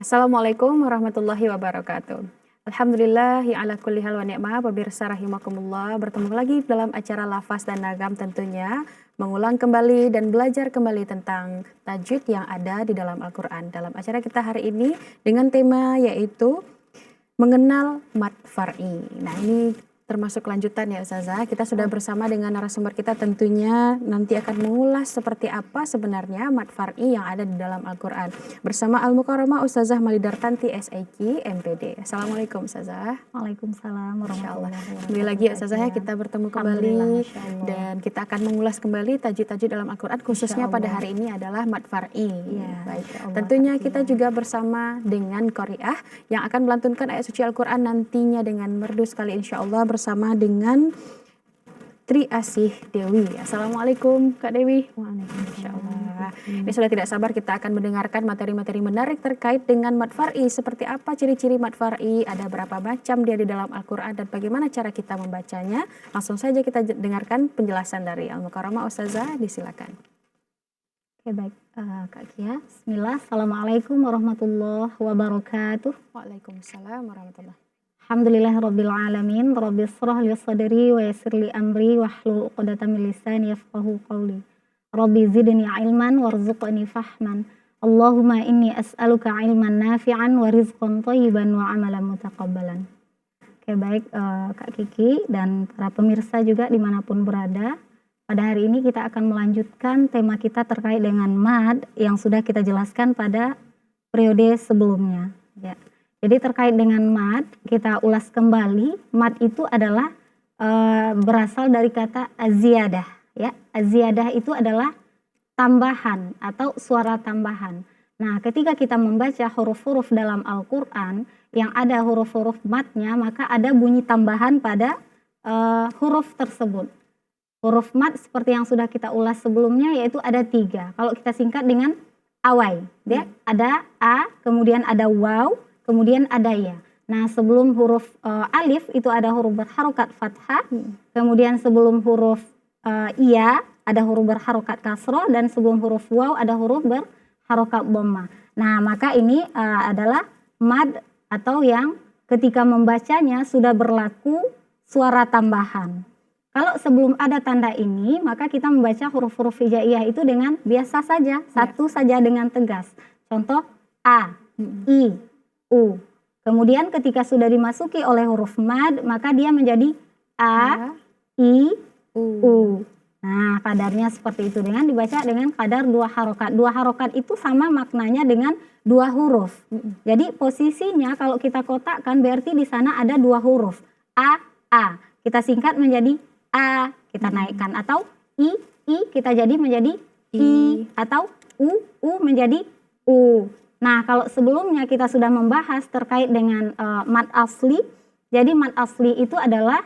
Assalamualaikum warahmatullahi wabarakatuh. Alhamdulillah ya ala kulli hal wa ni'mah, pemirsa rahimakumullah. Bertemu lagi dalam acara Lafaz dan Nagam tentunya, mengulang kembali dan belajar kembali tentang tajwid yang ada di dalam Al-Quran. Dalam acara kita hari ini dengan tema yaitu mengenal mad far'i. Nah, ini termasuk lanjutan ya Ustazah. Kita sudah bersama dengan narasumber kita, tentunya nanti akan mengulas seperti apa sebenarnya mad far'i yang ada di dalam Al-Quran. Bersama Al-Mukarramah Ustazah Malidartanti SIQ MPD. Assalamualaikum Ustazah. Waalaikumsalam warahmatullahi wabarakatuh. Kembali lagi Ustazah ya, kita bertemu kembali dan kita akan mengulas kembali tajwid-tajwid dalam Al-Quran, khususnya pada hari ini adalah mad far'i. Baik. Tentunya kita juga bersama dengan Qori'ah yang akan melantunkan ayat suci Al-Quran nantinya dengan merdu sekali insya Allah, bersama dengan Tri Asih Dewi. Assalamualaikum Kak Dewi. Waalaikumsalam. Ini sudah tidak sabar kita akan mendengarkan materi-materi menarik terkait dengan mad far'i. Seperti apa ciri-ciri mad far'i, ada berapa macam dia di dalam Al-Quran, dan bagaimana cara kita membacanya. Langsung saja kita dengarkan penjelasan dari Al-Mukarramah. Ustazah, disilakan. Oke, baik Kak Kia. Bismillah. Assalamualaikum warahmatullahi wabarakatuh. Waalaikumsalam warahmatullahi. Alhamdulillahirabbil alamin. Rabbi shrah li sadri wa yassir li amri wahlul 'uqdatam min lisani yafqahu qawli. Rabbi zidni ilman warzuqni fahman. Allahumma inni as'aluka ilman nafi'an wa rizqan thayyiban wa amalan mutaqabbalan. Oke, baik Kak Kiki dan para pemirsa juga dimanapun berada. Pada hari ini kita akan melanjutkan tema kita terkait dengan mad yang sudah kita jelaskan pada periode sebelumnya. Ya. Jadi terkait dengan mad, kita ulas kembali. Mad itu adalah berasal dari kata aziyadah. Ya, aziyadah itu adalah tambahan atau suara tambahan. Nah, ketika kita membaca huruf-huruf dalam Al-Quran yang ada huruf-huruf madnya, maka ada bunyi tambahan pada huruf tersebut. Huruf mad seperti yang sudah kita ulas sebelumnya yaitu ada 3. Kalau kita singkat dengan awai, ya, ada a, kemudian ada waw, kemudian ada ya. Nah, sebelum huruf alif itu ada huruf berharokat fathah, kemudian sebelum huruf iya ada huruf berharokat kasroh, dan sebelum huruf waw ada huruf berharokat dhamma. Nah, maka ini adalah mad atau yang ketika membacanya sudah berlaku suara tambahan. Kalau sebelum ada tanda ini, maka kita membaca huruf-huruf hijaiyah itu dengan biasa saja, satu saja dengan tegas. Contoh a, i, u. Kemudian ketika sudah dimasuki oleh huruf mad, maka dia menjadi a, i, u. Nah, kadarnya seperti itu, dengan dibaca dengan kadar 2 harokat. 2 harokat itu sama maknanya dengan 2 huruf. Jadi posisinya kalau kita kotakkan berarti di sana ada 2 huruf. A. Kita singkat menjadi a, kita naikkan, atau i kita jadi menjadi i, atau u menjadi u. Nah, kalau sebelumnya kita sudah membahas terkait dengan mad asli. Jadi mad asli itu adalah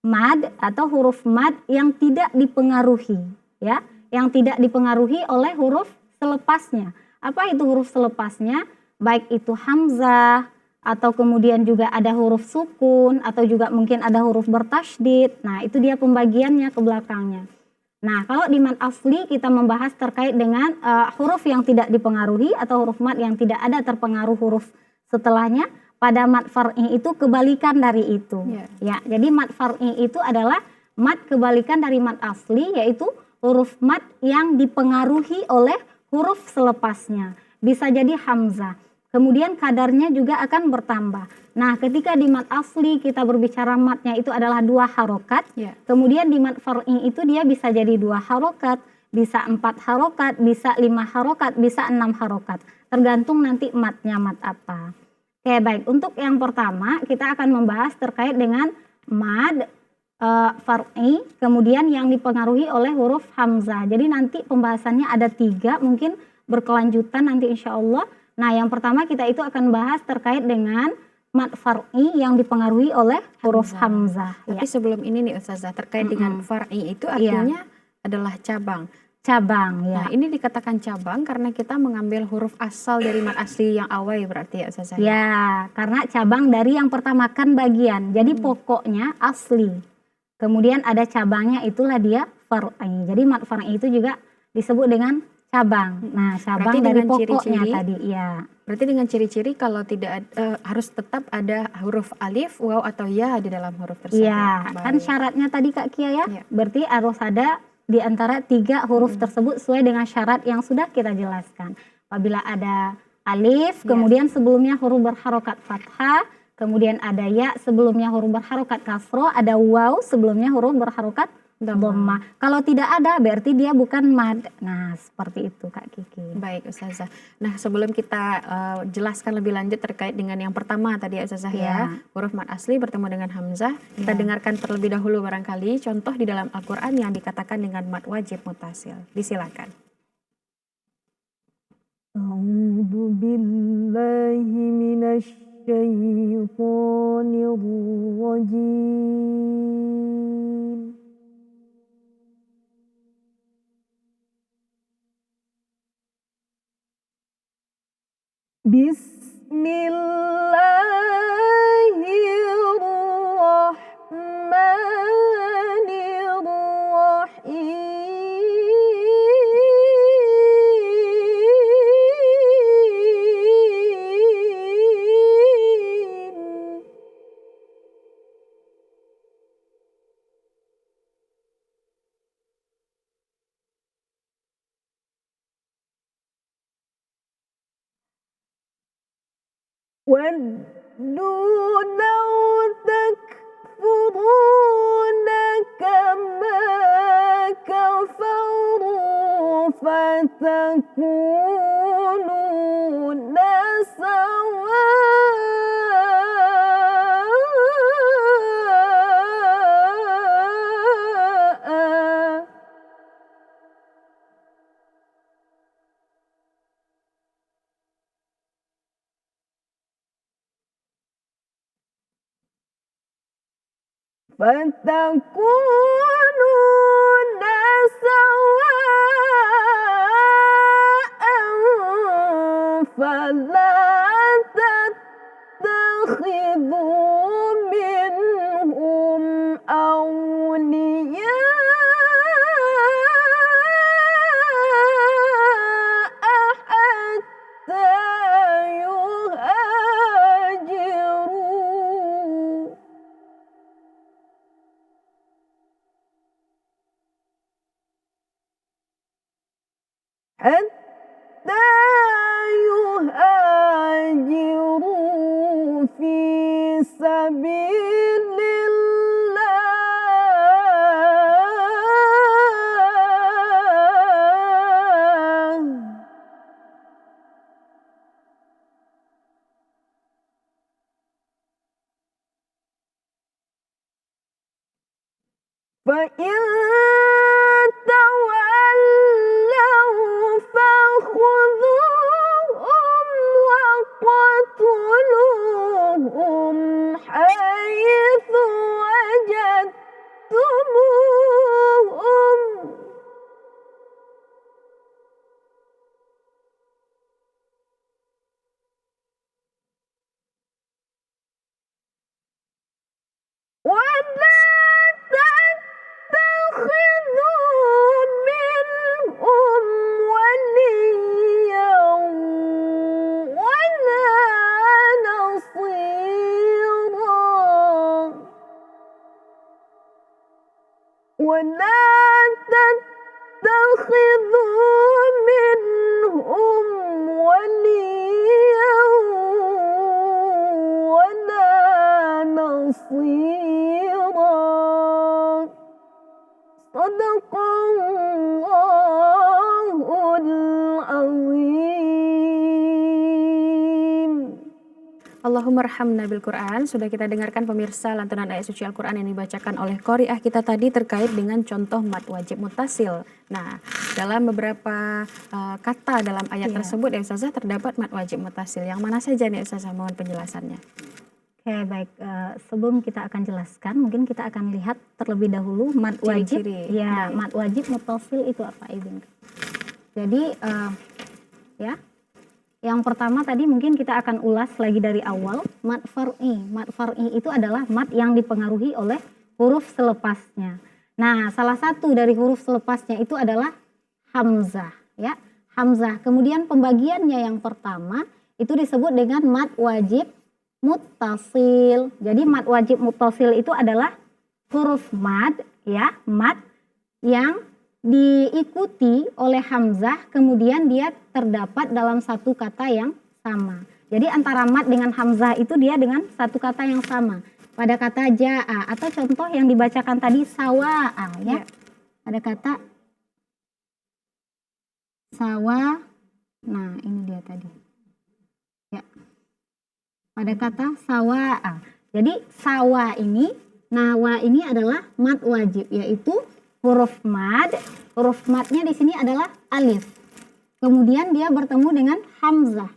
mad atau huruf mad yang tidak dipengaruhi, ya, yang tidak dipengaruhi oleh huruf selepasnya. Apa itu huruf selepasnya? Baik itu hamzah, atau kemudian juga ada huruf sukun, atau juga mungkin ada huruf bertasydid. Nah, itu dia pembagiannya ke belakangnya. Nah, kalau di mad asli kita membahas terkait dengan huruf yang tidak dipengaruhi atau huruf mad yang tidak ada terpengaruh huruf setelahnya. Pada mad far'i itu kebalikan dari itu. Ya, jadi mad far'i itu adalah mad kebalikan dari mad asli, yaitu huruf mad yang dipengaruhi oleh huruf selepasnya. Bisa jadi hamzah. Kemudian kadarnya juga akan bertambah. Nah, ketika di mad asli kita berbicara madnya itu adalah 2 harokat. Kemudian di mad far'i itu dia bisa jadi 2 harokat, bisa 4 harokat, bisa 5 harokat, bisa 6 harokat. Tergantung nanti madnya mad apa. Oke, baik. Untuk yang pertama kita akan membahas terkait dengan mad far'i, kemudian yang dipengaruhi oleh huruf hamzah. Jadi nanti pembahasannya ada 3, mungkin berkelanjutan nanti insya Allah. Nah, yang pertama kita itu akan bahas terkait dengan mad far'i yang dipengaruhi oleh huruf hamzah. Tapi sebelum ini nih Ustazah, terkait dengan far'i itu artinya adalah cabang. Cabang, ya. Nah, ini dikatakan cabang karena kita mengambil huruf asal dari mad asli yang awai berarti ya Ustazah? Ya, karena cabang dari yang pertama kan bagian. Jadi pokoknya asli. Kemudian ada cabangnya, itulah dia far'i. Jadi mad far'i itu juga disebut dengan cabang. Nah, cabang dari pokoknya tadi, ya. Berarti dengan ciri-ciri kalau tidak harus tetap ada huruf alif, waw atau ya di dalam huruf tersebut. Iya, kan syaratnya tadi Kak Kia ya. Iya. Berarti harus ada di antara 3 huruf tersebut sesuai dengan syarat yang sudah kita jelaskan. Apabila ada alif, kemudian sebelumnya huruf berharokat fathah, kemudian ada ya sebelumnya huruf berharokat kasroh, ada waw sebelumnya huruf berharokat dhamma. Kalau tidak ada berarti dia bukan mad. Nah, seperti itu Kak Kiki. Baik Ustazah. Nah, sebelum kita jelaskan lebih lanjut terkait dengan yang pertama tadi ya Ustazah ya, huruf mad asli bertemu dengan hamzah, kita dengarkan terlebih dahulu barangkali contoh di dalam Al-Qur'an yang dikatakan dengan mad wajib mutasil. Disilakan. A'udzu billahi minasy syaithanir rajim. Bismillahirrahmanirrahim. وَدُّوا لَوْ تَكْفُرُونَ كَمَا كَفَرُوا فَتَكُونُونَ سَوَاءً. فتكونون سواء فلا تتخذوا منهم أولياء حتى يهاجروا. حتى يهاجروا في سبيل الله. فإن تولوا فخذوهم وقتلوهم حيث وجدتموهم ولا تتخذوا منهم وليا ولا نصيرا. ولا تتخذوا منهم وليا ولا نصيرا. صدق الله العظيم. Allahumma rahamna bil Quran. Sudah kita dengarkan pemirsa lantunan ayat suci Al-Quran yang dibacakan oleh qari'ah kita tadi terkait dengan contoh mad wajib mutasil. Nah, dalam beberapa kata dalam ayat tersebut ya Ustazah terdapat mad wajib mutasil. Yang mana saja nih Ustazah, mohon penjelasannya. Oke, baik. Sebelum kita akan jelaskan, mungkin kita akan lihat terlebih dahulu mad wajib. Ciri-ciri. Ya, mad wajib mutasil itu apa, Ibu? Jadi, ya, yang pertama tadi mungkin kita akan ulas lagi dari awal, mad far'i. Mad far'i itu adalah mad yang dipengaruhi oleh huruf selepasnya. Nah, salah satu dari huruf selepasnya itu adalah hamzah, ya. Hamzah. Kemudian pembagiannya yang pertama itu disebut dengan mad wajib muttasil. Jadi mad wajib muttasil itu adalah huruf mad, ya, mad yang diikuti oleh hamzah, kemudian dia terdapat dalam satu kata yang sama. Jadi antara mad dengan hamzah itu dia dengan satu kata yang sama. Pada kata ja'a atau contoh yang dibacakan tadi sawa'a, ya. Ada kata sawa, nah ini dia tadi. Ya. Pada kata sawa'a. Jadi sawa ini, nawa ini adalah mad wajib, yaitu huruf mad. Huruf madnya di sini adalah alif. Kemudian dia bertemu dengan hamzah.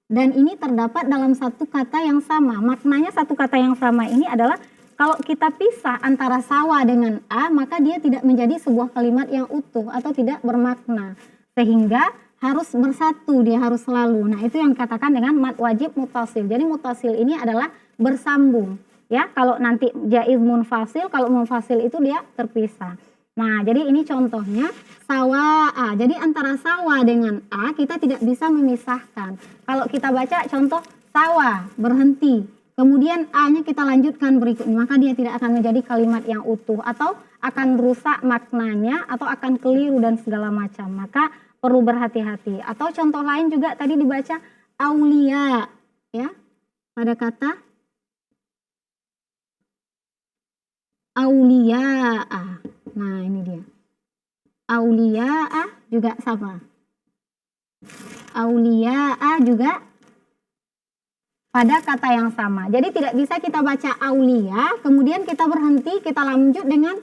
Dan ini terdapat dalam satu kata yang sama. Maknanya satu kata yang sama ini adalah kalau kita pisah antara sawa dengan a, maka dia tidak menjadi sebuah kalimat yang utuh atau tidak bermakna. Sehingga harus bersatu, dia harus selalu. Nah, itu yang dikatakan dengan mad wajib muttasil. Jadi muttasil ini adalah bersambung. Ya, kalau nanti jaiz munfasil, kalau munfasil itu dia terpisah. Nah, jadi ini contohnya sawa'a. Jadi antara sawa dengan a kita tidak bisa memisahkan. Kalau kita baca contoh sawa, berhenti. Kemudian a-nya kita lanjutkan berikutnya, maka dia tidak akan menjadi kalimat yang utuh atau akan rusak maknanya atau akan keliru dan segala macam. Maka perlu berhati-hati. Atau contoh lain juga tadi dibaca aulia, ya. Pada kata aulia'ah. Nah, ini dia. Auliya'ah juga sama. Auliya'ah juga pada kata yang sama. Jadi tidak bisa kita baca aulia, kemudian kita berhenti, kita lanjut dengan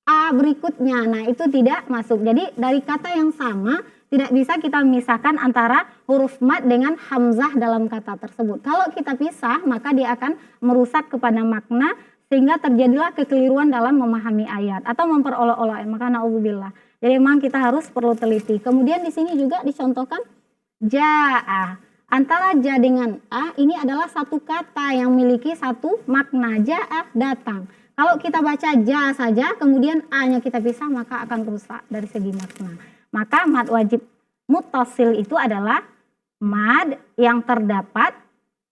a berikutnya. Nah, itu tidak masuk. Jadi dari kata yang sama, tidak bisa kita memisahkan antara huruf mad dengan hamzah dalam kata tersebut. Kalau kita pisah, maka dia akan merusak kepada makna, sehingga terjadilah kekeliruan dalam memahami ayat atau memperolok-olok. Maka na'udzubillah. Jadi memang kita harus perlu teliti. Kemudian di sini juga dicontohkan ja'a. Antara ja dengan a ini adalah satu kata yang memiliki satu makna. Ja'a, datang. Kalau kita baca ja saja kemudian a-nya kita pisah, maka akan rusak dari segi makna. Maka mad wajib muttasil itu adalah mad yang terdapat,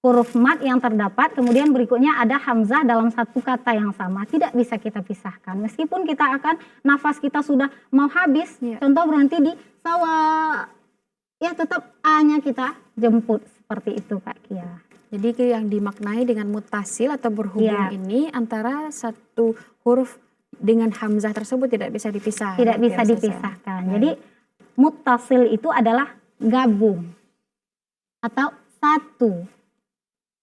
huruf mad yang terdapat, kemudian berikutnya ada hamzah dalam satu kata yang sama. Tidak bisa kita pisahkan. Meskipun kita akan, nafas kita sudah mau habis, contoh berhenti di sawa, ya tetap a-nya kita jemput. Seperti itu Kak Kia. Jadi yang dimaknai dengan mutasil atau berhubung ini antara satu huruf dengan hamzah tersebut tidak bisa dipisah. Tidak bisa dipisahkan. Jadi muttasil itu adalah gabung atau satu.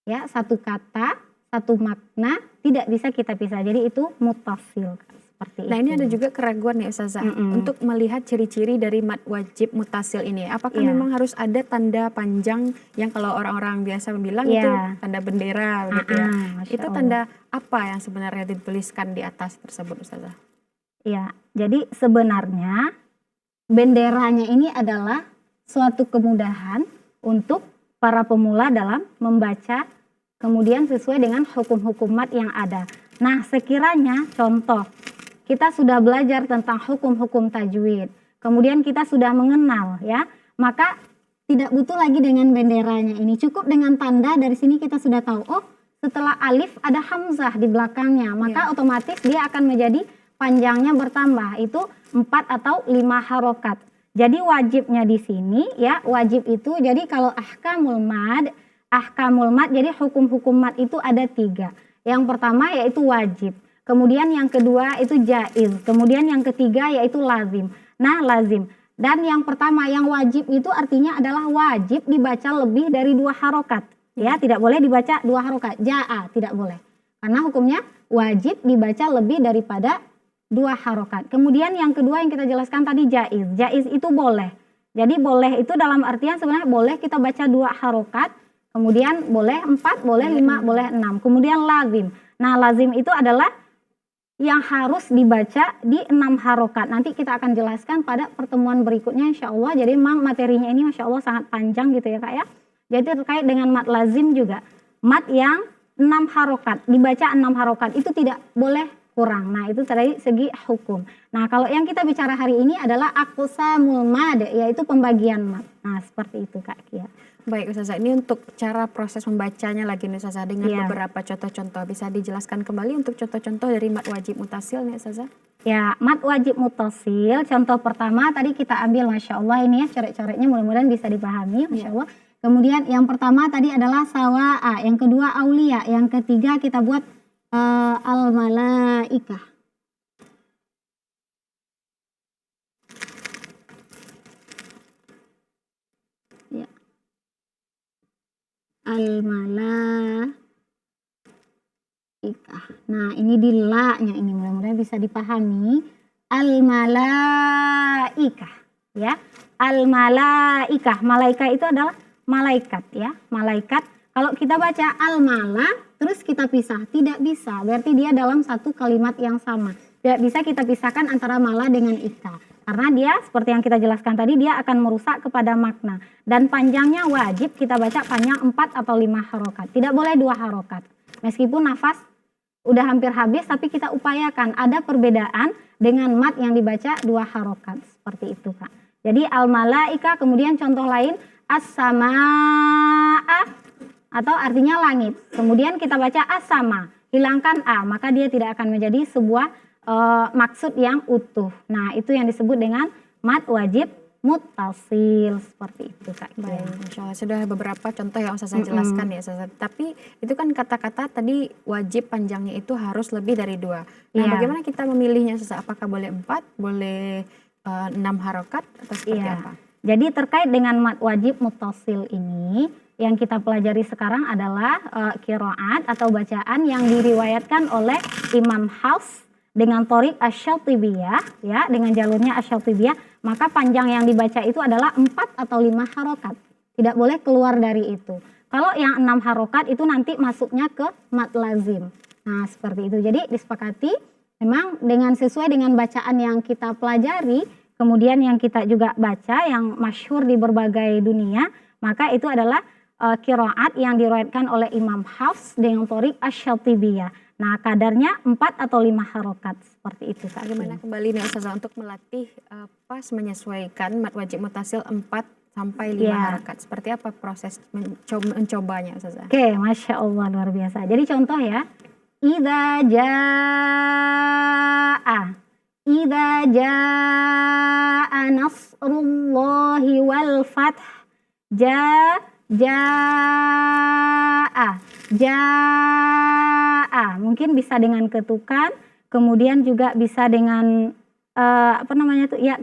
Ya, satu kata, satu makna tidak bisa kita pisah. Jadi itu muttasil seperti itu. Nah, ini ada juga keraguan nih Ustazah untuk melihat ciri-ciri dari mad wajib muttasil ini. Apakah memang harus ada tanda panjang yang kalau orang-orang biasa bilang itu tanda bendera begitu ya. Itu tanda apa yang sebenarnya dituliskan di atas tersebut Ustazah? Ya, jadi sebenarnya benderanya ini adalah suatu kemudahan untuk para pemula dalam membaca, kemudian sesuai dengan hukum-hukum mad yang ada. Nah, sekiranya contoh, kita sudah belajar tentang hukum-hukum tajwid, kemudian kita sudah mengenal ya, maka tidak butuh lagi dengan benderanya ini. Cukup dengan tanda dari sini kita sudah tahu, oh setelah alif ada hamzah di belakangnya, maka otomatis dia akan menjadi panjangnya bertambah, itu 4 atau 5 harokat. Jadi wajibnya di sini ya, wajib itu jadi kalau ahkamul mad jadi hukum-hukum mad itu ada 3. Yang pertama yaitu wajib, kemudian yang kedua itu jaiz, kemudian yang ketiga yaitu lazim. Nah, lazim. Dan yang pertama yang wajib itu artinya adalah wajib dibaca lebih dari 2 harokat. Ya, tidak boleh dibaca 2 harokat. Ja'a tidak boleh. Karena hukumnya wajib dibaca lebih daripada 2 harokat. Kemudian yang kedua yang kita jelaskan tadi jaiz. Jaiz itu boleh. Jadi boleh itu dalam artian sebenarnya boleh kita baca 2 harokat. Kemudian boleh 4, boleh 5, boleh 6. Kemudian lazim. Nah, lazim itu adalah yang harus dibaca di 6 harokat. Nanti kita akan jelaskan pada pertemuan berikutnya insya Allah. Jadi memang materinya ini Masya Allah sangat panjang gitu ya Kak ya. Jadi terkait dengan mad lazim juga. Mad yang 6 harokat, dibaca 6 harokat itu tidak boleh kurang. Nah itu dari segi hukum. Nah kalau yang kita bicara hari ini adalah aqsamul mad, yaitu pembagian mad. Nah seperti itu Kak Kia. Baik Ustazah, ini untuk cara proses membacanya lagi nih Ustazah dengan Iya. beberapa contoh-contoh. Bisa dijelaskan kembali untuk contoh-contoh dari mad wajib mutasil nih Ustazah? Ya, mad wajib mutasil, contoh pertama tadi kita ambil Masya Allah ini ya, coret-coretnya mudah-mudahan bisa dipahami Masya Allah. Kemudian yang pertama tadi adalah sawa'a, yang kedua aulia, yang ketiga kita buat al-malaikah. Ya. Al-malaikah. Nah ini di la-nya ini mudah-mudahan bisa dipahami. Al-malaikah ya. Al-malaikah. Malaikat itu adalah malaikat ya. Malaikat. Kalau kita baca al-mala terus kita pisah, tidak bisa. Berarti dia dalam satu kalimat yang sama. Tidak bisa kita pisahkan antara mala dengan ika. Karena dia seperti yang kita jelaskan tadi, dia akan merusak kepada makna. Dan panjangnya wajib kita baca panjang 4 atau 5 harokat. Tidak boleh 2 harokat. Meskipun nafas udah hampir habis, tapi kita upayakan. Ada perbedaan dengan mat yang dibaca 2 harokat. Seperti itu Kak. Jadi al-malaika, kemudian contoh lain as-samaa, atau artinya langit. Kemudian kita baca as-sama, hilangkan a, maka dia tidak akan menjadi sebuah maksud yang utuh. Nah itu yang disebut dengan mad wajib muttasil, seperti itu Kak. Baik, Masya Allah. Sudah beberapa contoh yang Ustazah jelaskan ya Ustazah. Tapi itu kan kata-kata tadi wajib panjangnya itu harus lebih dari 2. Nah bagaimana kita memilihnya Ustazah? Apakah boleh 4, boleh 6 harokat atau seperti apa? Jadi terkait dengan mad wajib muttasil ini, yang kita pelajari sekarang adalah qiraat atau bacaan yang diriwayatkan oleh Imam Hafs dengan Thoriq Asy-Syatibiyah ya, dengan jalurnya Asy-Syatibiyah, maka panjang yang dibaca itu adalah 4 atau 5 harokat. Tidak boleh keluar dari itu. Kalau yang 6 harokat itu nanti masuknya ke mad lazim. Nah, seperti itu. Jadi disepakati memang dengan sesuai dengan bacaan yang kita pelajari, kemudian yang kita juga baca yang masyhur di berbagai dunia, maka itu adalah qiraat yang diriwayatkan oleh Imam Hafs dengan Thoriq Asy-Syatibiyah. Nah kadarnya 4 atau 5 harokat, seperti itu Kak. Bagaimana kembali nih Ustazah untuk melatih pas menyesuaikan mad wajib mutasil 4 sampai 5 harokat. Seperti apa proses mencobanya Ustazah? Oke, Masya Allah luar biasa. Jadi contoh ya, idza jaa nasrullahi wal fath, jaa mungkin bisa dengan ketukan, kemudian juga bisa dengan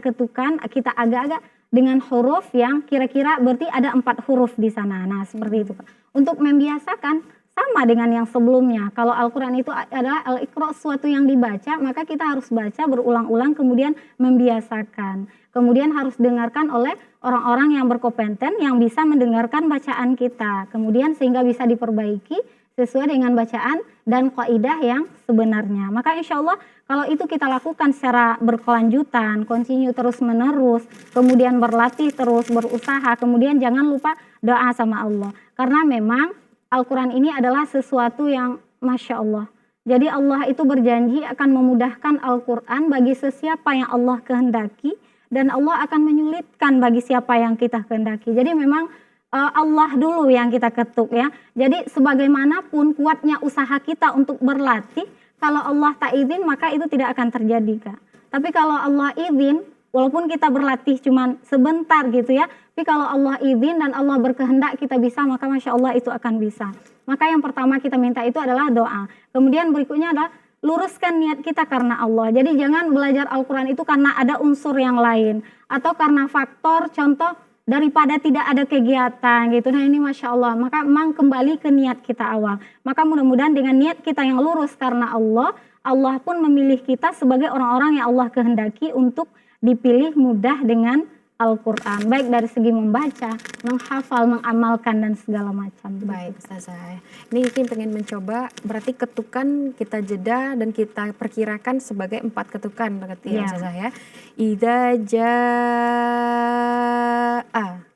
ketukan, kita agak-agak dengan huruf yang kira-kira berarti ada 4 huruf di sana. Nah seperti itu Pak. Untuk membiasakan sama dengan yang sebelumnya. Kalau Al-Quran itu adalah al-iqra, suatu yang dibaca, maka kita harus baca berulang-ulang kemudian membiasakan. Kemudian harus dengarkan oleh orang-orang yang berkompeten yang bisa mendengarkan bacaan kita. Kemudian sehingga bisa diperbaiki sesuai dengan bacaan dan kaidah yang sebenarnya. Maka insya Allah kalau itu kita lakukan secara berkelanjutan, continue terus menerus, kemudian berlatih terus, berusaha, kemudian jangan lupa doa sama Allah. Karena memang Al-Quran ini adalah sesuatu yang Masya Allah. Jadi Allah itu berjanji akan memudahkan Al-Quran bagi sesiapa yang Allah kehendaki, dan Allah akan menyulitkan bagi siapa yang kita kehendaki. Jadi memang Allah dulu yang kita ketuk ya. Jadi sebagaimanapun kuatnya usaha kita untuk berlatih, kalau Allah tak izin maka itu tidak akan terjadi Kak. Tapi kalau Allah izin, walaupun kita berlatih cuman sebentar gitu ya, tapi kalau Allah izin dan Allah berkehendak kita bisa, maka Masya Allah itu akan bisa. Maka yang pertama kita minta itu adalah doa. Kemudian berikutnya adalah luruskan niat kita karena Allah. Jadi jangan belajar Al-Quran itu karena ada unsur yang lain, atau karena faktor contoh daripada tidak ada kegiatan gitu. Nah ini Masya Allah, maka memang kembali ke niat kita awal. Maka mudah-mudahan dengan niat kita yang lurus karena Allah, Allah pun memilih kita sebagai orang-orang yang Allah kehendaki untuk dipilih mudah dengan Al-Quran, baik dari segi membaca, menghafal, mengamalkan dan segala macam. Baik Ustazah, ini mungkin pengen mencoba, berarti ketukan kita jeda dan kita perkirakan sebagai 4 ketukan berarti ya Ustazah ya. Idza jaa.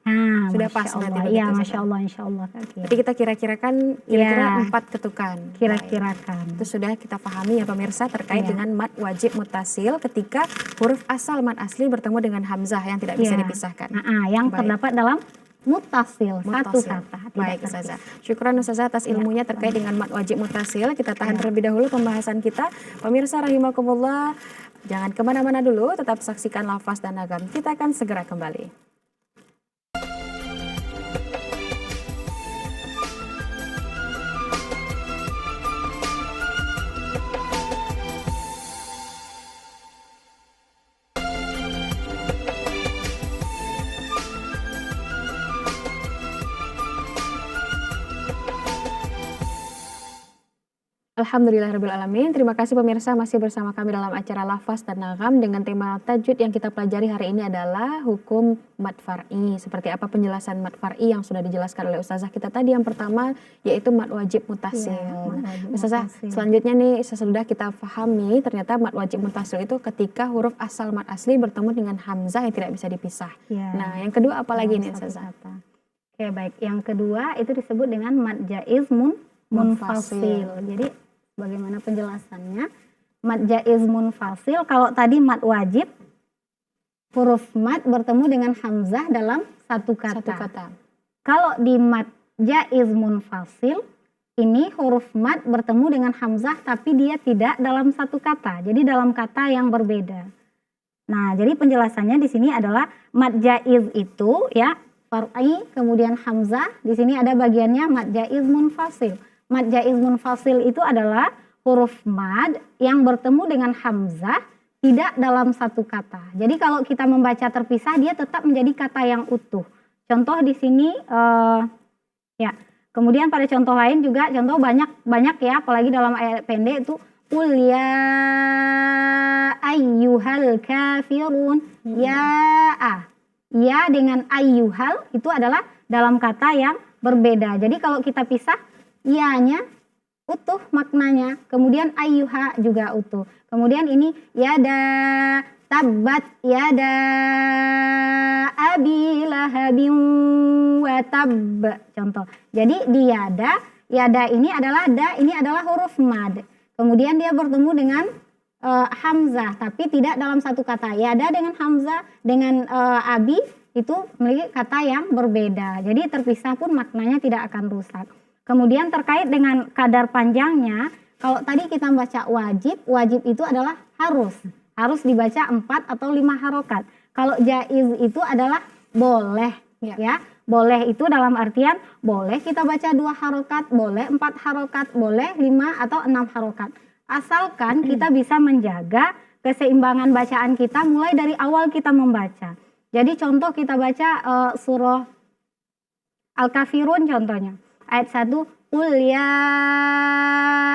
Nah, Sudah sudah pas berarti begitu. Iya, Masya Allah, Insya Allah. Jadi kita kira-kirakan kira-kira 4 ketukan. Kira-kirakan. Itu sudah kita pahami ya pemirsa terkait dengan mad wajib mutasil ketika huruf asal mad asli bertemu dengan hamzah yang tidak bisa dipisahkan. Yang terdapat dalam mutasil, satu kata. Baik Ustazah. Syukran Ustazah atas ilmunya terkait dengan mad wajib mutasil. Kita tahan terlebih dahulu pembahasan kita. Pemirsa rahimakumullah, jangan kemana-mana dulu, tetap saksikan lafaz dan nagam. Kita akan segera kembali. Alhamdulillahirrahmanirrahim. Terima kasih pemirsa masih bersama kami dalam acara Lafaz dan Nagam dengan tema tajwid yang kita pelajari hari ini adalah hukum mad far'i. Seperti apa penjelasan mad far'i yang sudah dijelaskan oleh Ustazah kita tadi yang pertama yaitu mad wajib mutasil. Ustazah, selanjutnya nih sesudah kita pahami ternyata mad wajib mutasil itu ketika huruf asal mad asli bertemu dengan hamzah yang tidak bisa dipisah. Nah, yang kedua apa lagi nih Ustazah? Oke, baik. Yang kedua itu disebut dengan mad jaiz munfasil. Jadi bagaimana penjelasannya? Mad jaiz munfasil, kalau tadi mad wajib, huruf mad bertemu dengan hamzah dalam satu kata. Kalau di mad jaiz munfasil, ini huruf mad bertemu dengan hamzah tapi dia tidak dalam satu kata. Jadi dalam kata yang berbeda. Nah, jadi penjelasannya di sini adalah mad jaiz itu ya far'i kemudian hamzah. Di sini ada bagiannya mad jaiz munfasil. Mad jaiz munfasil itu adalah huruf mad yang bertemu dengan hamzah tidak dalam satu kata. Jadi kalau kita membaca terpisah dia tetap menjadi kata yang utuh. Contoh di sini ya. Kemudian pada contoh lain juga contoh banyak ya, apalagi dalam ayat pendek itu qul ya ayyuhal kafirun ya dengan ayyuhal itu adalah dalam kata yang berbeda. Jadi kalau kita pisah ya-nya utuh maknanya, kemudian ayyuha juga utuh. Kemudian ini yada tabbat yada abi lahabin wa tabb contoh. Jadi di yada ini adalah ini adalah huruf mad. Kemudian dia bertemu dengan hamzah tapi tidak dalam satu kata. Yada dengan hamzah dengan abi itu memiliki kata yang berbeda. Jadi terpisah pun maknanya tidak akan rusak. Kemudian terkait dengan kadar panjangnya, kalau tadi kita membaca wajib itu adalah harus dibaca 4 atau 5 harokat. Kalau jaiz itu adalah boleh, ya. Boleh itu dalam artian boleh kita baca 2 harokat, boleh 4 harokat, boleh 5 atau 6 harokat. Asalkan kita bisa menjaga keseimbangan bacaan kita mulai dari awal kita membaca. Jadi contoh kita baca surah Al-Kafirun contohnya. Ayat 1, qul ya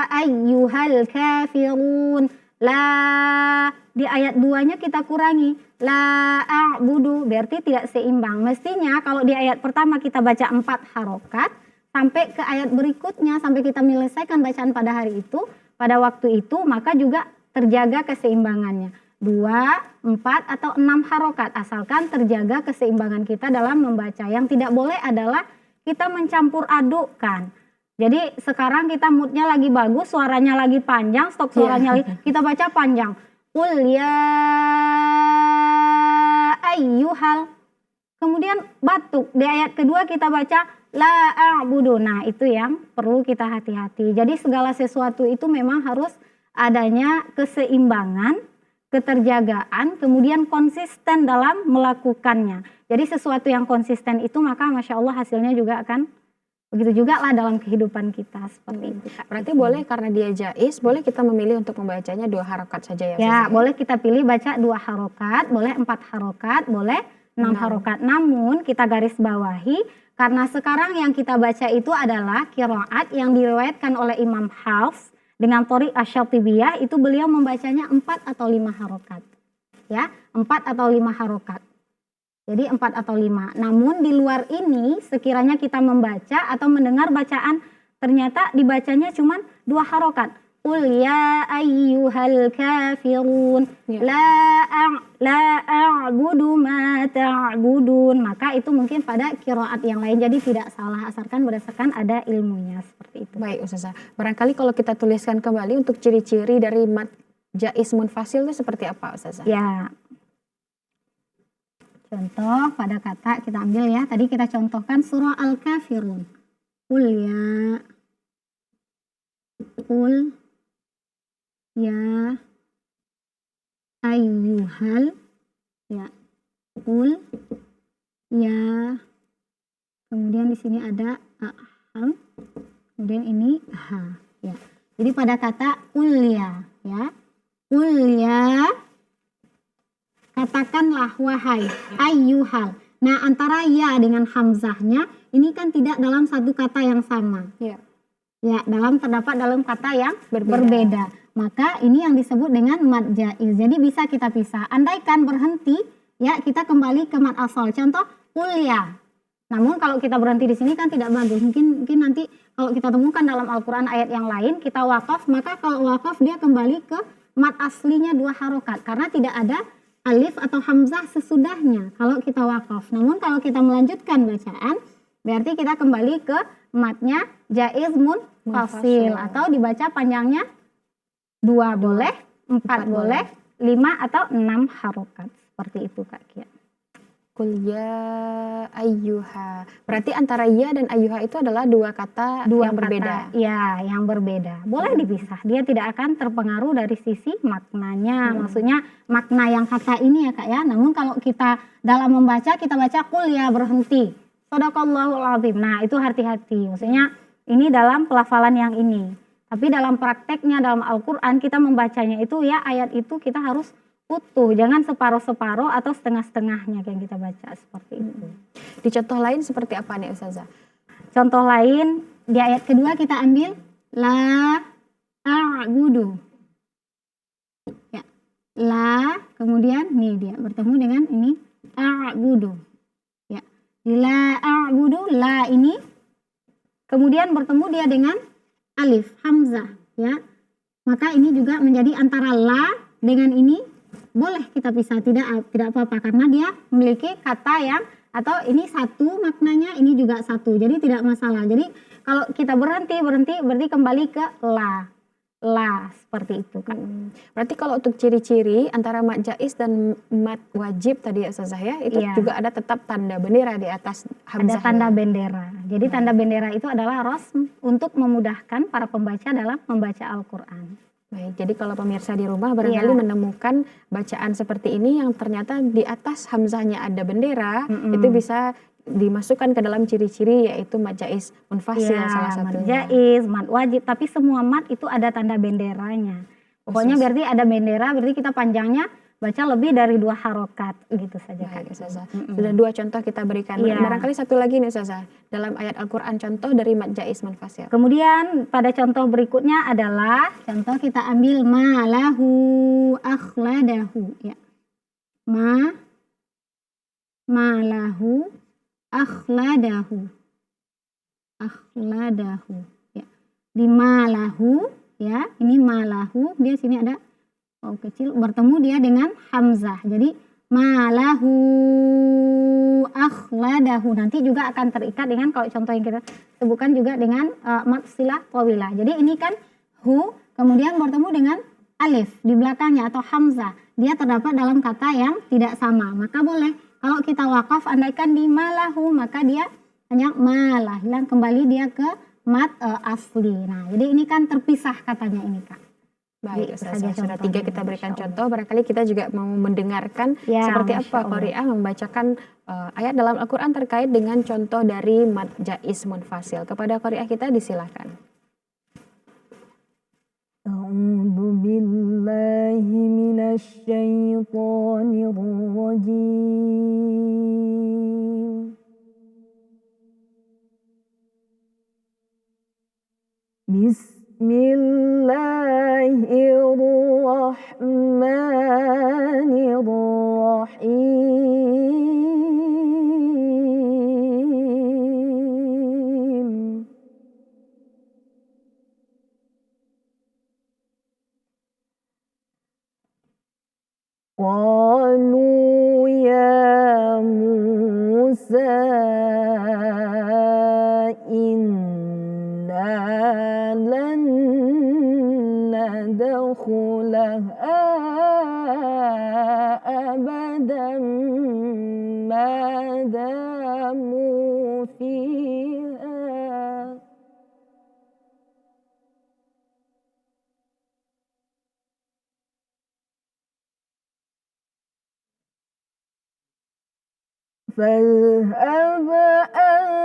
ayyuhal kafirun la. Di ayat 2-nya kita kurangi la a'budu, berarti tidak seimbang. Mestinya kalau di ayat pertama kita baca 4 harokat sampai ke ayat berikutnya sampai kita menyelesaikan bacaan pada hari itu, pada waktu itu maka juga terjaga keseimbangannya. 2, 4 atau 6 harokat asalkan terjaga keseimbangan kita dalam membaca. Yang tidak boleh adalah kita mencampur adukkan. Jadi sekarang kita moodnya lagi bagus, suaranya lagi panjang, stok suaranya lagi, kita baca panjang. Qul ya ayyuhal. Kemudian batuk. Di ayat kedua kita baca la a'budu. Nah, itu yang perlu kita hati-hati. Jadi segala sesuatu itu memang harus adanya keseimbangan, keterjagaan, kemudian konsisten dalam melakukannya. Jadi sesuatu yang konsisten itu maka Masya Allah hasilnya juga akan begitu juga lah dalam kehidupan kita seperti itu. Berarti boleh karena dia jaiz, boleh kita memilih untuk membacanya 2 harokat saja ya? Ya, boleh kita pilih baca 2 harokat, boleh 4 harokat, boleh 6 harokat. Namun kita garis bawahi karena sekarang yang kita baca itu adalah qiraat yang diriwayatkan oleh Imam Hafs dengan Thoriq Asy-Syatibiyah, itu beliau membacanya 4 atau 5 harokat. Ya, 4 atau 5 harokat. Jadi 4 atau 5. Namun di luar ini sekiranya kita membaca atau mendengar bacaan ternyata dibacanya cuma 2 harokat. Qul ya ayyuhal kafirun la a'budu ma ta'budun. Maka itu mungkin pada qiraat yang lain, jadi tidak salah asalkan berdasarkan ada ilmunya seperti itu. Baik Ustazah, barangkali kalau kita tuliskan kembali untuk ciri-ciri dari mad jaiz munfasil itu seperti apa Ustazah? Ya. Contoh pada kata kita ambil ya, tadi kita contohkan surah Al-Kafirun. Qul ya ayyuhal, ya qul ya, kemudian di sini ada aham, kemudian ini ha, ya. Jadi pada kata qul ya qul ya, katakanlah wahai ayyuhal. Nah, antara ya dengan hamzahnya ini kan tidak dalam satu kata yang sama. Ya. Ya, terdapat dalam kata yang berbeda. Maka ini yang disebut dengan mad jaiz. Jadi bisa kita pisah. Andaikan berhenti, ya kita kembali ke mad asal. Contoh kuliah. Namun kalau kita berhenti di sini kan tidak bagus. Mungkin nanti kalau kita temukan dalam Al-Qur'an ayat yang lain kita wakaf, maka kalau wakaf dia kembali ke mad aslinya 2 harokat karena tidak ada alif atau hamzah sesudahnya kalau kita wakaf. Namun kalau kita melanjutkan bacaan berarti kita kembali ke matnya jaiz munfasil atau dibaca panjangnya 2 boleh, 4 boleh, 5 atau 6 harokat. Seperti itu Kak Kia. Qul ya ayyuha. Berarti antara ya dan ayyuha itu adalah 2 kata yang berbeda. Ya, yang berbeda. Boleh dipisah. Dia tidak akan terpengaruh dari sisi maknanya. Maksudnya makna yang kata ini ya Kak ya. Namun kalau kita dalam membaca, kita baca qul ya berhenti. Shadaqallahul azim. Nah, itu hati-hati. Maksudnya ini dalam pelafalan yang ini. Tapi dalam prakteknya dalam Al-Qur'an kita membacanya itu ya ayat itu kita harus utuh, jangan separuh-separuh atau setengah-setengahnya yang kita baca seperti itu. Di contoh lain seperti apa nih Ustazah? Contoh lain di ayat kedua kita ambil la a'budu. Ya. La, kemudian nih dia bertemu dengan ini a'budu. Ya. Di la a'budu, la ini kemudian bertemu dia dengan alif hamzah ya. Maka ini juga menjadi antara la dengan ini boleh kita pisah, tidak apa-apa karena dia memiliki kata yang atau ini satu maknanya, ini juga satu. Jadi tidak masalah. Jadi kalau kita berhenti berarti kembali ke la seperti itu kan. Berarti kalau untuk ciri-ciri antara mad jaiz dan mad wajib tadi ya Ustazah ya, itu juga ada tetap tanda bendera di atas hamzah. Ada tanda bendera. Jadi tanda bendera itu adalah rasm untuk memudahkan para pembaca dalam membaca Al-Qur'an. Baik, jadi kalau pemirsa di rumah barangkali menemukan bacaan seperti ini yang ternyata di atas hamzahnya ada bendera, itu bisa dimasukkan ke dalam ciri-ciri yaitu mad jaiz munfasil salah satunya. Mad jaiz, mad wajib, tapi semua mad itu ada tanda benderanya. Pokoknya berarti ada bendera, berarti kita panjangnya baca lebih dari 2 harokat gitu saja. Baik, Ustazah. Sudah 2 contoh kita berikan. Barangkali satu lagi nih Ustazah, dalam ayat Al-Qur'an contoh dari mad jaiz munfasil. Kemudian pada contoh berikutnya adalah contoh kita ambil malahu akhladahu ya. Malahu akhladahu ya. Di malahu ya, ini malahu, dia sini ada kecil bertemu dia dengan hamzah. Jadi malahu akhladahu nanti juga akan terikat dengan kalau contoh yang kita sebutkan juga dengan mad silah tawilah. Jadi ini kan hu kemudian bertemu dengan alif di belakangnya atau hamzah. Dia terdapat dalam kata yang tidak sama. Maka boleh kalau kita wakaf andaikan di malahu maka dia hanya malah, hilang kembali dia ke mad asli. Nah, jadi ini kan terpisah katanya ini Kak. Baik, Ustazah, sudah 3 kita berikan contoh, barangkali kita juga mau mendengarkan seperti apa qari'ah membacakan ayat dalam Al-Qur'an terkait dengan contoh dari mad jaiz munfasil. Kepada qari'ah kita disilahkan. A'udzu billahi minasy syaithanir rajim. Bismillahirrahmanirrahim. موسى إنا لن ندخلها أبدا ما داموا فيها فاذهب أنت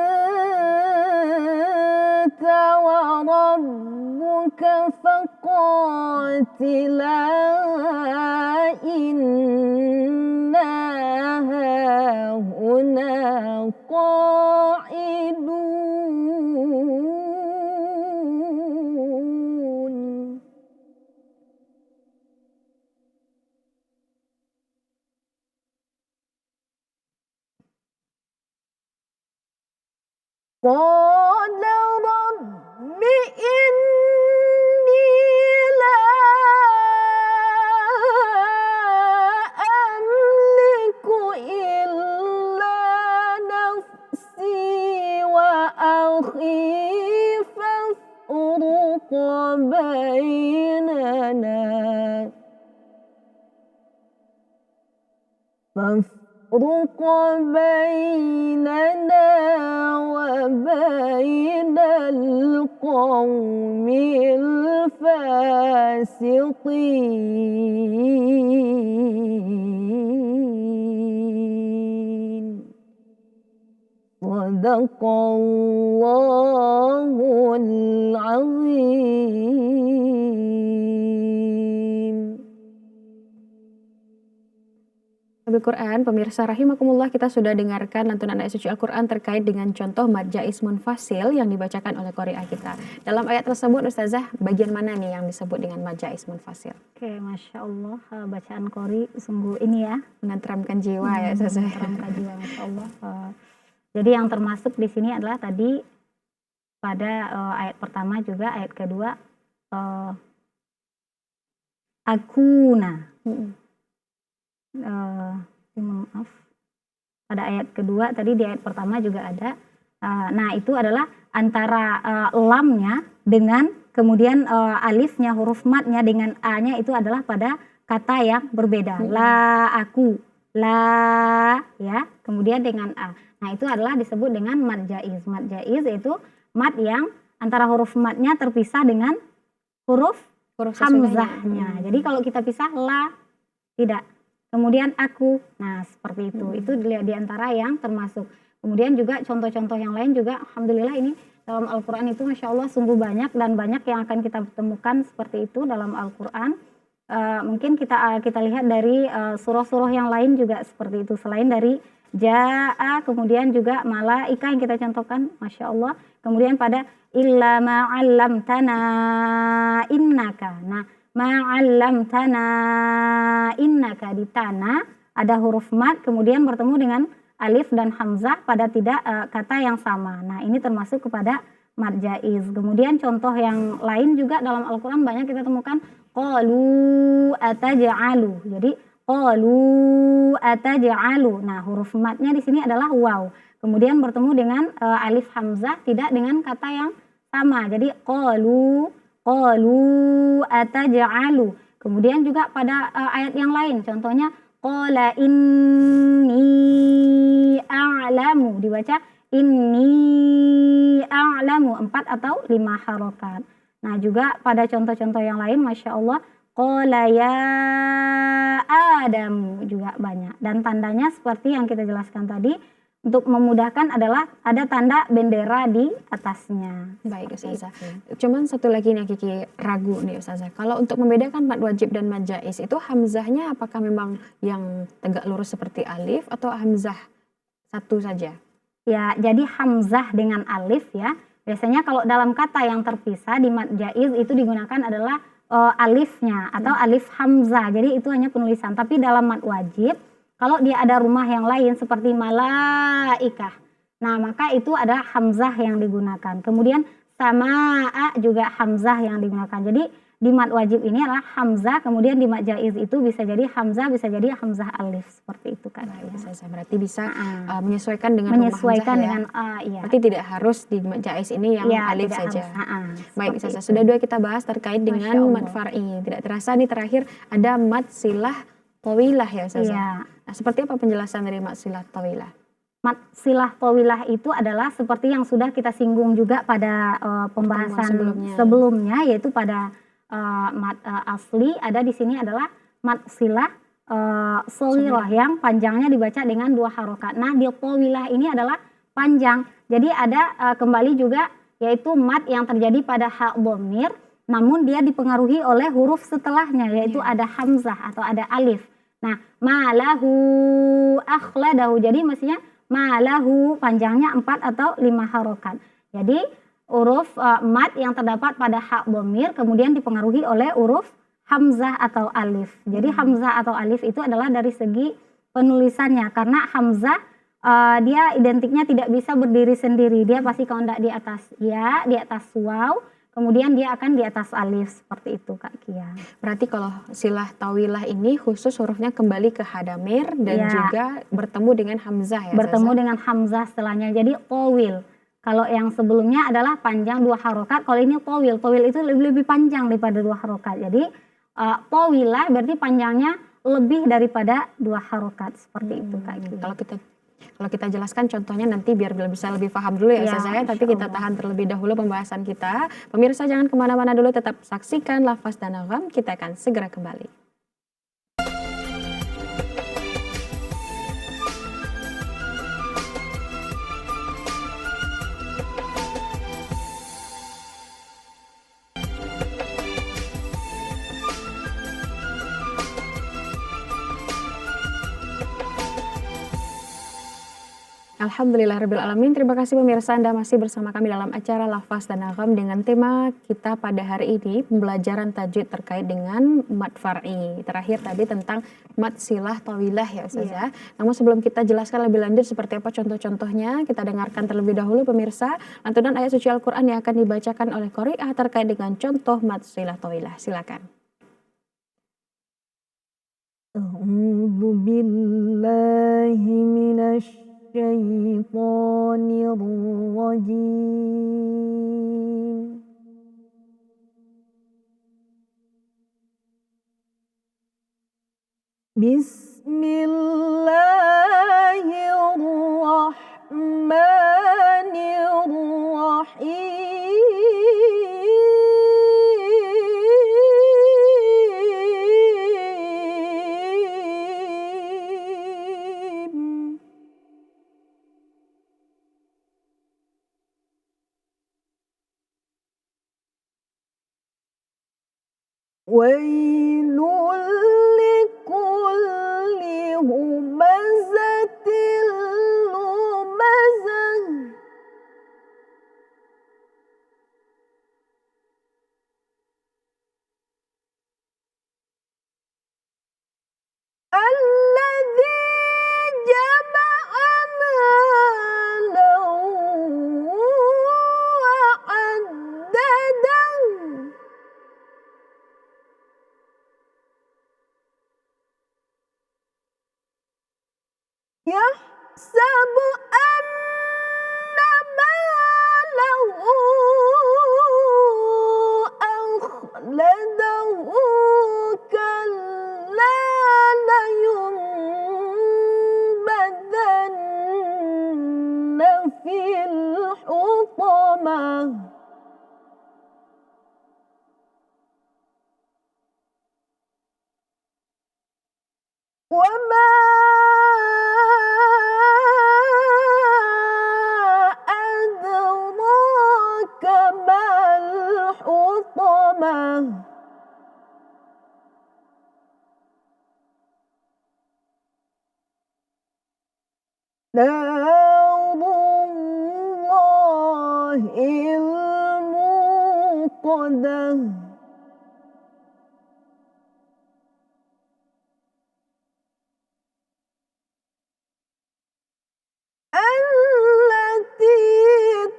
وربك فقاتلا إنا هاهنا قاعدون قال رب إني لا أملك إلا نفسي وأخي فافرق بيننا وبين القوم الفاسقين صدق الله العظيم. Al-Quran, pemirsa rahimakumullah, kita sudah dengarkan lantunan ayat suci Al-Quran terkait dengan contoh mad jaiz munfasil yang dibacakan oleh qari'ah kita. Dalam ayat tersebut Ustazah, bagian mana nih yang disebut dengan mad jaiz munfasil? Oke, Masya Allah, bacaan qari sungguh ini ya, Menenteramkan jiwa ya Ustazah. menenteramkan jiwa, Masya Allah. Jadi yang termasuk di sini adalah tadi pada ayat pertama juga ayat kedua akuna. Maaf, pada ayat kedua tadi, di ayat pertama juga ada. Nah itu adalah antara lamnya dengan kemudian alifnya, huruf matnya dengan a-nya itu adalah pada kata yang berbeda. La aku, la ya, kemudian dengan a. Nah itu adalah disebut dengan mad jaiz. Mad jaiz itu mad yang antara huruf matnya terpisah dengan huruf hamzahnya. Jadi kalau kita pisah la tidak. Kemudian aku, nah seperti itu dilihat di antara yang termasuk. Kemudian juga contoh-contoh yang lain juga, alhamdulillah ini dalam Al-Quran itu Masya Allah sungguh banyak, dan banyak yang akan kita temukan seperti itu dalam Al-Quran. Mungkin kita lihat dari surah-surah yang lain juga seperti itu, selain dari ja'a, kemudian juga malaika yang kita contohkan, Masya Allah. Kemudian pada illa ma'allamtana innaka. Nah, ma'allamtana innaka, di tanah ada huruf mad kemudian bertemu dengan alif dan hamzah pada tidak kata yang sama. Nah ini termasuk kepada mad jaiz. Kemudian contoh yang lain juga dalam Al-Quran banyak kita temukan qalu ataj'alu. Jadi qalu ataj'alu. Nah huruf madnya di sini adalah waw. Kemudian bertemu dengan alif hamzah tidak dengan kata yang sama. Jadi qalu ataj'alu. Kemudian juga pada ayat yang lain, contohnya qala inni a'lamu, dibaca inni a'lamu, 4 atau 5 harokat. Nah juga pada contoh-contoh yang lain, Masya Allah, qala ya Adamu juga banyak. Dan tandanya seperti yang kita jelaskan tadi, untuk memudahkan adalah ada tanda bendera di atasnya. Baik Ustazah. Cuman satu lagi nih Kiki ragu nih Ustazah. Kalau untuk membedakan mad wajib dan mad jaiz itu hamzahnya apakah memang yang tegak lurus seperti alif atau hamzah satu saja? Ya, jadi hamzah dengan alif ya. Biasanya kalau dalam kata yang terpisah di mad jaiz itu digunakan adalah alifnya atau alif hamzah. Jadi itu hanya penulisan. Tapi dalam mad wajib, kalau dia ada rumah yang lain seperti malaikah, nah maka itu adalah hamzah yang digunakan. Kemudian sama'a juga hamzah yang digunakan. Jadi di mad wajib ini adalah hamzah, kemudian di mad jaiz itu bisa jadi hamzah, bisa jadi hamzah alif, seperti itu Kak. Berarti bisa menyesuaikan dengan menyesuaikan rumah dengan hamzah ya. iya. Berarti tidak harus di mad jaiz ini yang Ya, alif tidak saja. harus. Baik, Ustazah, sudah 2 kita bahas terkait dengan mad far'i. Tidak terasa nih terakhir ada mad silah tawilah ya Ustazah. Iya. Nah, seperti apa penjelasan dari mad silah tawilah? Mad silah tawilah itu adalah seperti yang sudah kita singgung juga pada pembahasan sebelumnya, yaitu pada mad asli ada di sini adalah mad silah shaghirah yang panjangnya dibaca dengan 2 harokat. Nah, di tawilah ini adalah panjang. Jadi ada kembali juga yaitu mad yang terjadi pada ha dhamir, namun dia dipengaruhi oleh huruf setelahnya, yaitu ada hamzah atau ada alif. Nah, malahu akhladahu. Jadi mestinya malahu panjangnya 4 atau 5 harokat. Jadi huruf mad yang terdapat pada ha dhamir kemudian dipengaruhi oleh huruf hamzah atau alif. Jadi hamzah atau alif itu adalah dari segi penulisannya, karena hamzah dia identiknya tidak bisa berdiri sendiri. Dia pasti kalau tidak di atas ya, di atas waw, kemudian dia akan di atas alif, seperti itu Kak Kia. Berarti kalau silah tawilah ini khusus hurufnya kembali ke hadamir dan juga bertemu dengan hamzah ya. Bertemu dengan hamzah setelahnya. Jadi tawil. Kalau yang sebelumnya adalah panjang 2 harokat, kalau ini tawil. Tawil itu lebih panjang daripada 2 harokat. Jadi tawilah berarti panjangnya lebih daripada 2 harokat, seperti itu Kak Kia. Kalau kita jelaskan contohnya nanti biar bisa lebih paham dulu ya Ustazah, tapi kita tahan terlebih dahulu pembahasan kita. Pemirsa jangan kemana-mana dulu, tetap saksikan Lafaz dan Nagam, kita akan segera kembali. Alhamdulillahirrabbilalamin. Terima kasih pemirsa, Anda masih bersama kami dalam acara Lafaz dan Nagam dengan tema kita pada hari ini, pembelajaran tajwid terkait dengan mad far'i. Terakhir tadi tentang mad silah tawilah ya Ustazah. Namun sebelum kita jelaskan lebih lanjut seperti apa contoh-contohnya, kita dengarkan terlebih dahulu pemirsa lantunan ayat suci Al-Quran yang akan dibacakan oleh Qori'ah terkait dengan contoh mad silah tawilah. Silakan. A'udzu billahi minasy syaitonir rajim. Bismillahirrahmanirrahim. Wailul likulli humazatil lumazah. Alladzi jama'a malan wa 'addadah. Yahsabu anna malahu akhladahu kalla layunbadanna fil hutamah. Wa ma adraka mal hutamah. Narullahil muqadah. Allati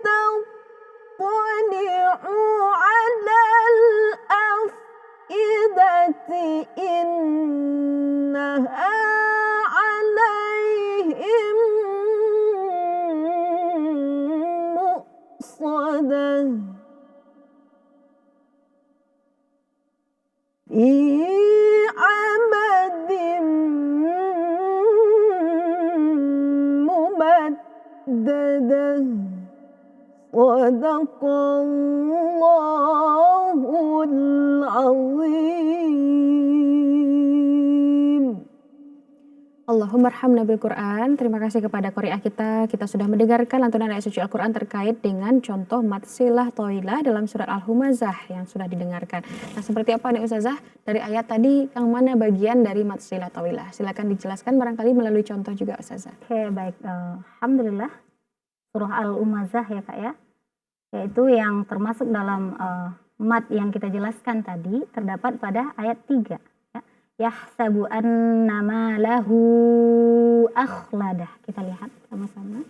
tattali'u 'alal عقده في عمد ممدده صدق الله العظيم. Allahumma arhamna bil Quran. Terima kasih kepada qari'ah kita. Kita sudah mendengarkan lantunan ayat suci Al-Quran terkait dengan contoh mad silah tawilah dalam surat Al-Humazah yang sudah didengarkan. Nah, seperti apa nih Ustazah? Dari ayat tadi yang mana bagian dari mad silah tawilah? Silakan dijelaskan barangkali melalui contoh juga Ustazah. Oke, baik. Alhamdulillah. Surah Al-Humazah ya Kak ya. Yaitu yang termasuk dalam mad yang kita jelaskan tadi terdapat pada ayat 3. Yahsabu annama lahu akhladah. Kita lihat sama-sama.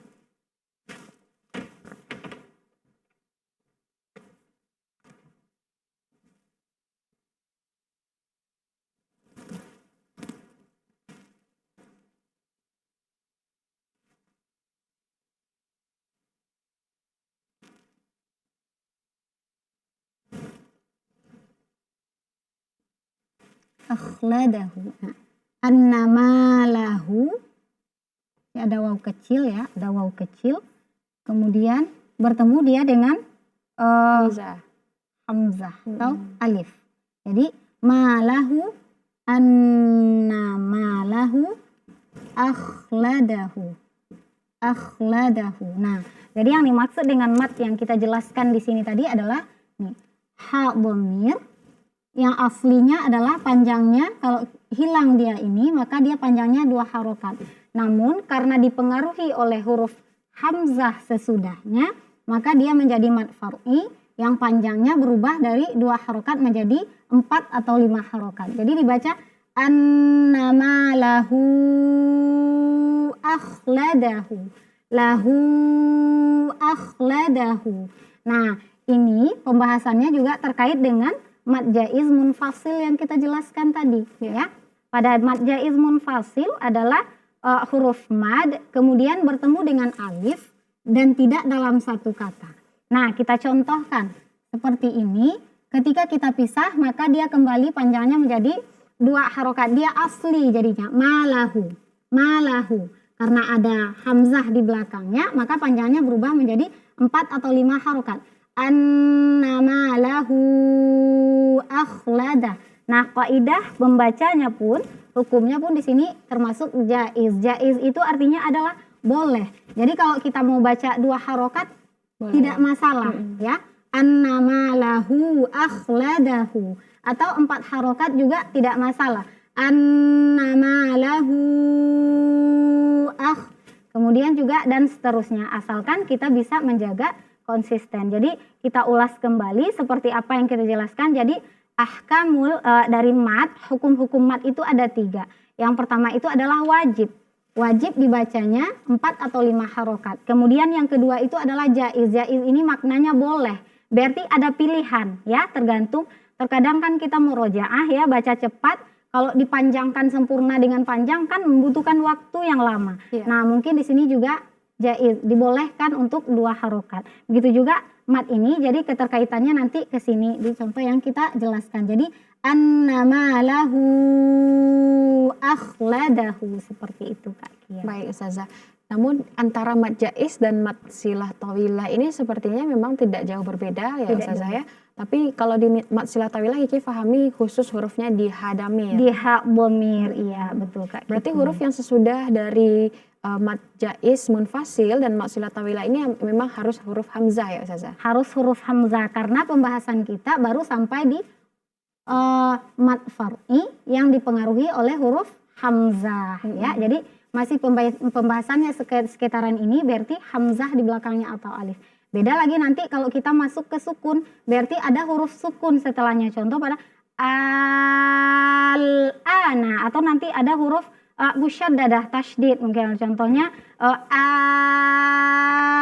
Akhladahu. Annama lahu, ya, ada waw kecil ya, ada waw kecil. Kemudian bertemu dia dengan hamzah atau alif. Jadi malahu, annama lahu, akhladahu. Akhladahu. Nah, jadi yang dimaksud dengan mad yang kita jelaskan di sini tadi adalah nih, ha dhamir yang aslinya adalah panjangnya, kalau hilang dia ini maka dia panjangnya 2 harokat. Namun karena dipengaruhi oleh huruf hamzah sesudahnya, maka dia menjadi mad far'i yang panjangnya berubah dari 2 harokat menjadi 4 atau 5 harokat. Jadi dibaca annama lahu akhladahu. Lahu akhladahu. Nah, ini pembahasannya juga terkait dengan mad jaiz munfasil yang kita jelaskan tadi ya. Pada mad jaiz munfasil adalah huruf mad kemudian bertemu dengan alif dan tidak dalam satu kata. Nah, kita contohkan seperti ini. Ketika kita pisah maka dia kembali panjangnya menjadi 2 harokat. Dia asli jadinya malahu. Malahu. Karena ada hamzah di belakangnya maka panjangnya berubah menjadi 4 atau 5 harokat. Annama lahu akhlada. Nah, kaidah membacanya pun, hukumnya pun di sini termasuk jaiz. Jaiz itu artinya adalah boleh. Jadi kalau kita mau baca 2 harokat boleh, tidak masalah ya. Annama lahu akhladahu. Atau 4 harokat juga tidak masalah. Annama lahu kemudian juga dan seterusnya. Asalkan kita bisa menjaga konsisten. Jadi kita ulas kembali seperti apa yang kita jelaskan. Jadi ahkamul dari mad, hukum-hukum mad itu ada 3. Yang pertama itu adalah wajib. Wajib dibacanya 4 atau 5 harokat. Kemudian yang kedua itu adalah jaiz. Jaiz ini maknanya boleh. Berarti ada pilihan ya, tergantung. Terkadang kan kita murojaah ya, baca cepat. Kalau dipanjangkan sempurna dengan panjang kan membutuhkan waktu yang lama. Ya. Nah, mungkin di sini juga jaiz, dibolehkan untuk 2 harokat. Begitu juga mad ini, jadi keterkaitannya nanti ke sini di contoh yang kita jelaskan. Jadi annama lahu akhladahu, seperti itu Kak Kia. Baik Ustazah. Namun antara mad jaiz dan mad silah tawilah ini sepertinya memang tidak jauh berbeda ya Ustazah ya. Tapi kalau di mad silah tawilah Kiki pahami khusus hurufnya di ha damir. Di ha dhamir, iya betul Kak. Berarti huruf yang sesudah dari mad jaiz munfasil dan mad silah tawilah ini memang harus huruf hamzah ya Ustazah? Harus huruf hamzah karena pembahasan kita baru sampai di mad far'i yang dipengaruhi oleh huruf hamzah ya. Jadi masih pembahasannya sekitaran ini, berarti hamzah di belakangnya atau alif. Beda lagi nanti kalau kita masuk ke sukun, berarti ada huruf sukun setelahnya. Contoh pada al-ana, atau nanti ada huruf musyaddadah tasydid, mungkin contohnya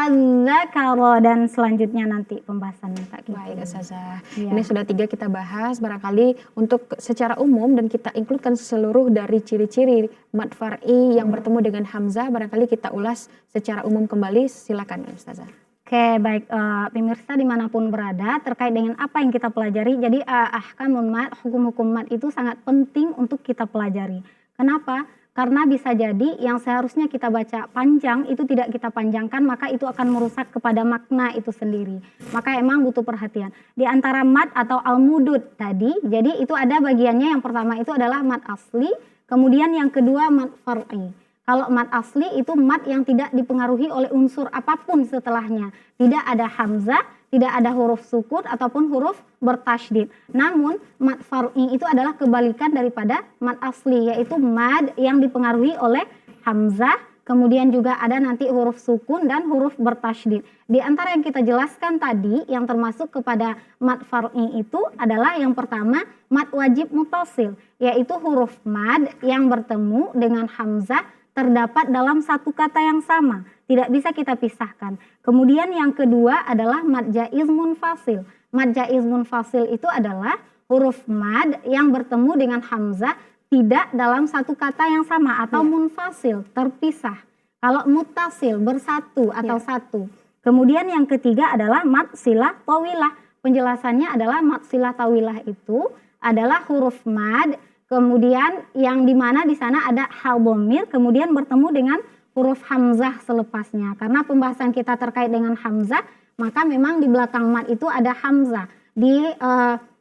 al-zakara, dan selanjutnya nanti pembahasannya Kak. Baik Ustazah, ini sudah 3 kita bahas. Barangkali untuk secara umum dan kita includekan seluruh dari ciri-ciri mad far'i yang bertemu dengan hamzah, barangkali kita ulas secara umum kembali. Silakan Ustazah. Oke, baik pemirsa dimanapun berada terkait dengan apa yang kita pelajari. Jadi ahkamun mat, hukum-hukum mat itu sangat penting untuk kita pelajari. Kenapa? Karena bisa jadi yang seharusnya kita baca panjang itu tidak kita panjangkan, maka itu akan merusak kepada makna itu sendiri. Maka emang butuh perhatian. Di antara mat atau al-mudud tadi, jadi itu ada bagiannya. Yang pertama itu adalah mat asli, kemudian yang kedua mat far'i. Kalau mat asli itu mat yang tidak dipengaruhi oleh unsur apapun setelahnya. Tidak ada hamzah, tidak ada huruf sukun ataupun huruf bertasydid. Namun mat far'i itu adalah kebalikan daripada mat asli, yaitu mad yang dipengaruhi oleh hamzah, kemudian juga ada nanti huruf sukun dan huruf bertasydid. Di antara yang kita jelaskan tadi yang termasuk kepada mat far'i itu adalah yang pertama mat wajib mutasil, yaitu huruf mad yang bertemu dengan hamzah terdapat dalam satu kata yang sama, tidak bisa kita pisahkan. Kemudian yang kedua adalah mad jaiz munfasil. Mad jaiz munfasil itu adalah huruf mad yang bertemu dengan hamzah tidak dalam satu kata yang sama atau munfasil, terpisah. Kalau muttasil bersatu atau satu. Kemudian yang ketiga adalah mad silah tawilah. Penjelasannya adalah mad silah tawilah itu adalah huruf mad kemudian yang dimana di sana ada hal dhamir kemudian bertemu dengan huruf hamzah selepasnya. Karena pembahasan kita terkait dengan hamzah, maka memang di belakang mat itu ada hamzah. Di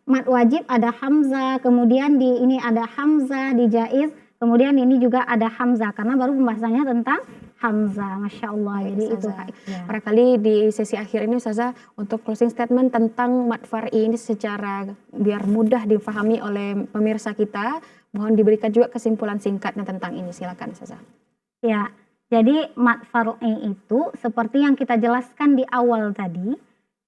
mat wajib ada hamzah, kemudian di ini ada hamzah, di jaiz, kemudian ini juga ada hamzah. Karena baru pembahasannya tentang hamzah, Masya Allah. Jadi itu Kak Ikhya. Barangkali di sesi akhir ini Ustazah untuk closing statement tentang mat far'i ini secara biar mudah difahami oleh pemirsa kita, mohon diberikan juga kesimpulan singkatnya tentang ini, silakan Ustazah. Ya, jadi mat far'i itu seperti yang kita jelaskan di awal tadi,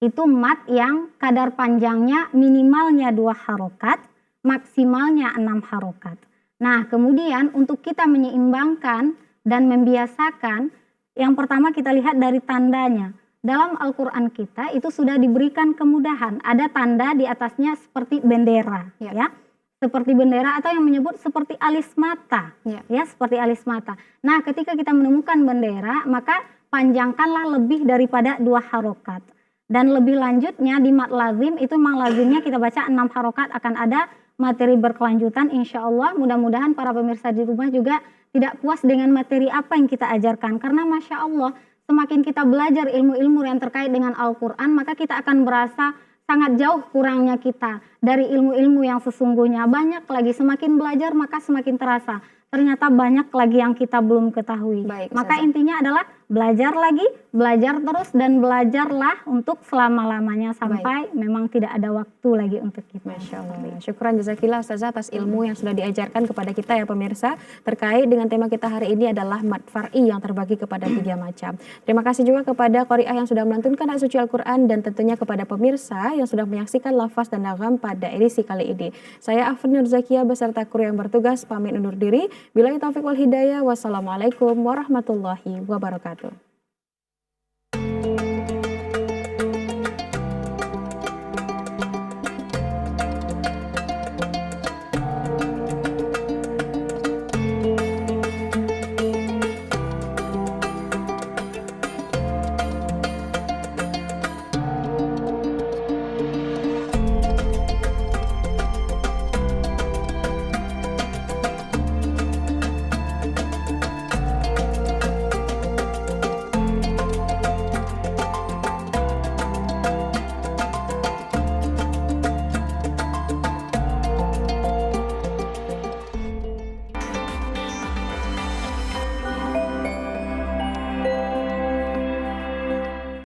itu mat yang kadar panjangnya minimalnya 2 harokat, maksimalnya 6 harokat. Nah, kemudian untuk kita menyeimbangkan dan membiasakan, yang pertama kita lihat dari tandanya. Dalam Al-Quran kita itu sudah diberikan kemudahan. Ada tanda di atasnya seperti bendera, ya. Seperti bendera atau yang menyebut seperti alis mata, ya seperti alis mata. Nah, ketika kita menemukan bendera, maka panjangkanlah lebih daripada 2 harokat. Dan lebih lanjutnya di mat lazim itu memang lazimnya kita baca 6 harokat, akan ada materi berkelanjutan insya Allah. Mudah-mudahan para pemirsa di rumah juga tidak puas dengan materi apa yang kita ajarkan. Karena Masya Allah semakin kita belajar ilmu-ilmu yang terkait dengan Al-Quran, maka kita akan berasa sangat jauh kurangnya kita dari ilmu-ilmu yang sesungguhnya. Banyak lagi, semakin belajar maka semakin terasa. Ternyata banyak lagi yang kita belum ketahui. Baik, maka intinya adalah belajar lagi, belajar terus, dan belajarlah untuk selama-lamanya sampai memang tidak ada waktu lagi untuk kita. Masya Allah. Syukran jazakillah Ustazah atas ilmu yang sudah diajarkan kepada kita ya pemirsa. Terkait dengan tema kita hari ini adalah mat far'i yang terbagi kepada 3 macam. Terima kasih juga kepada Qori'ah yang sudah melantunkan ayat suci Al-Quran dan tentunya kepada pemirsa yang sudah menyaksikan lafaz dan nagam pada edisi kali ini. Saya Afrin Nur Zakia beserta kru yang bertugas pamit undur diri. Billahi taufiq wal hidayah. Wassalamualaikum warahmatullahi wabarakatuh.